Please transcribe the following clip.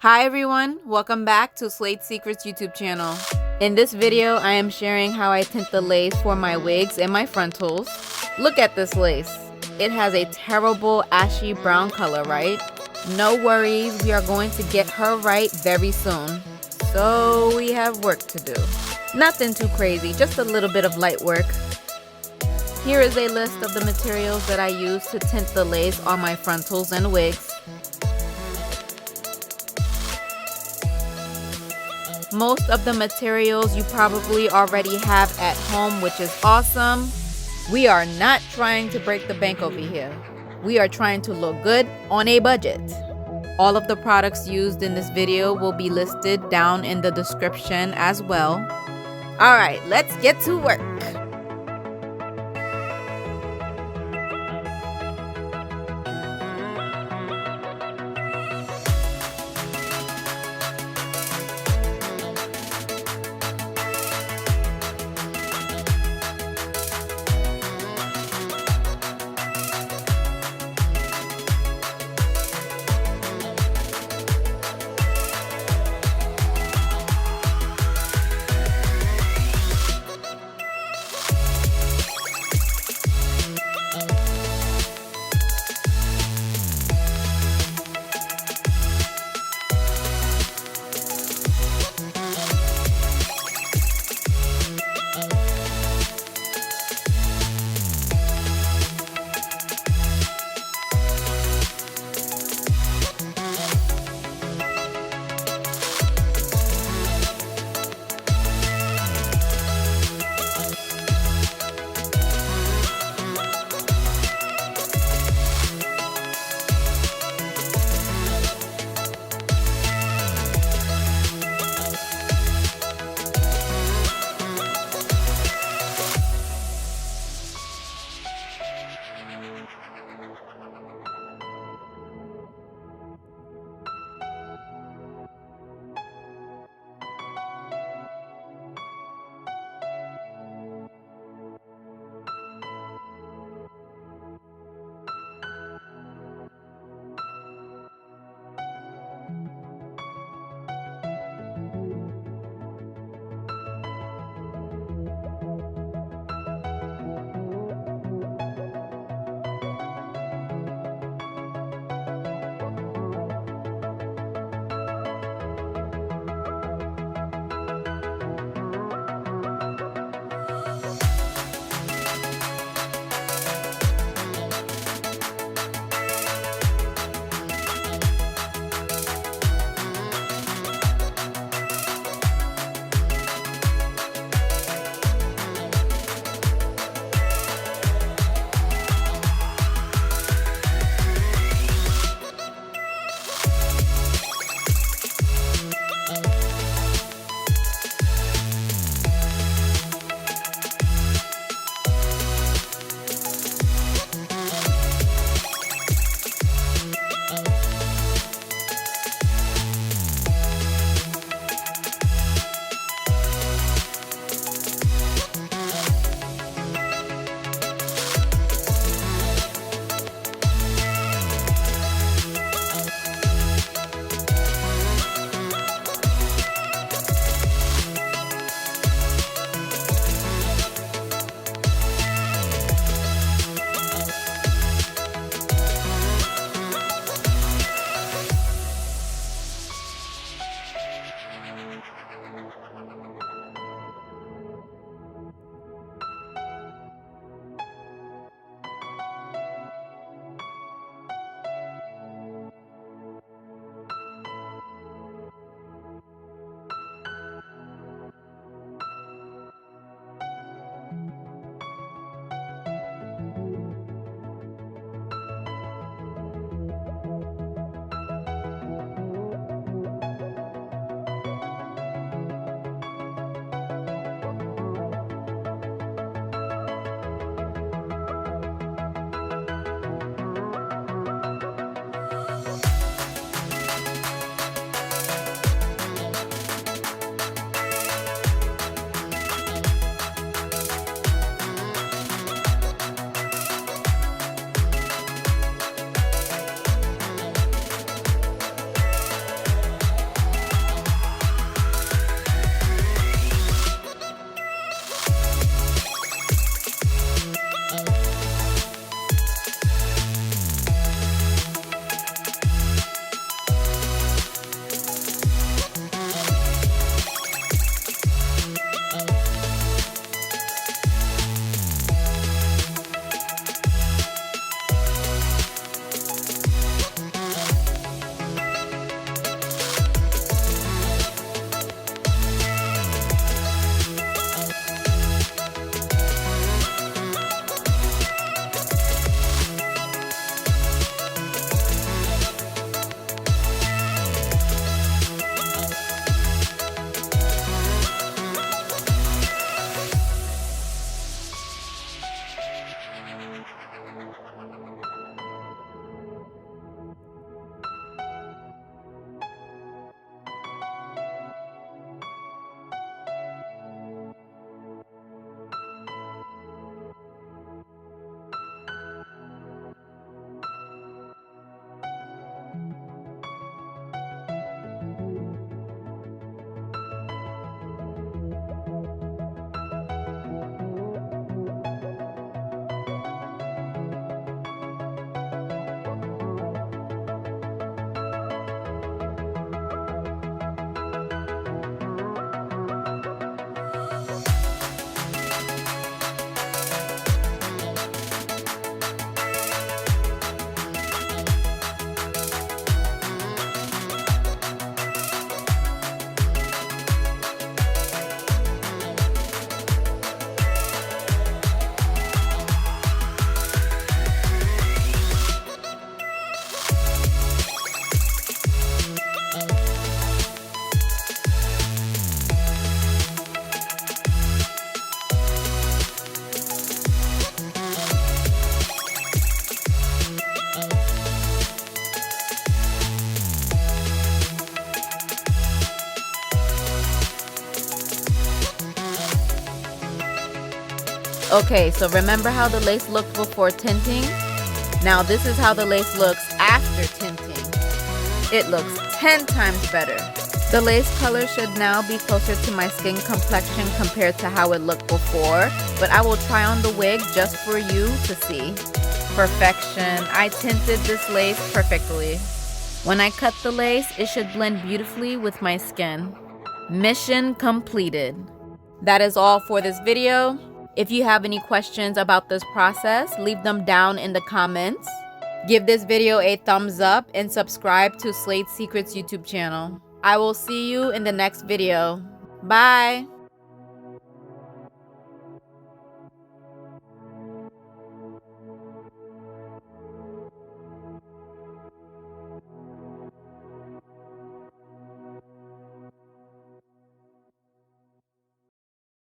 Hi everyone, welcome back to Slate Secrets YouTube channel. In this video, I am sharing how I tint the lace for my wigs and my frontals. Look at this lace. It has a terrible ashy brown color, right? No worries, we are going to get her right very soon. So we have work to do. Nothing too crazy, just a little bit of light work. Here is a list of the materials that I use to tint the lace on my frontals and wigs. Most of the materials you probably already have at home, which is awesome. We are not trying to break the bank over here. We are trying to look good on a budget. All of the products used in this video will be listed down in the description as well. All right, let's get to work. Okay, so remember how the lace looked before tinting? Now this is how the lace looks after tinting. It looks 10 times better. The lace color should now be closer to my skin complexion compared to how it looked before, but I will try on the wig just for you to see. Perfection. I tinted this lace perfectly. When I cut the lace, it should blend beautifully with my skin. Mission completed. That is all for this video. If you have any questions about this process, leave them down in the comments. Give this video a thumbs up and subscribe to Slade Secrets YouTube channel. I will see you in the next video. Bye!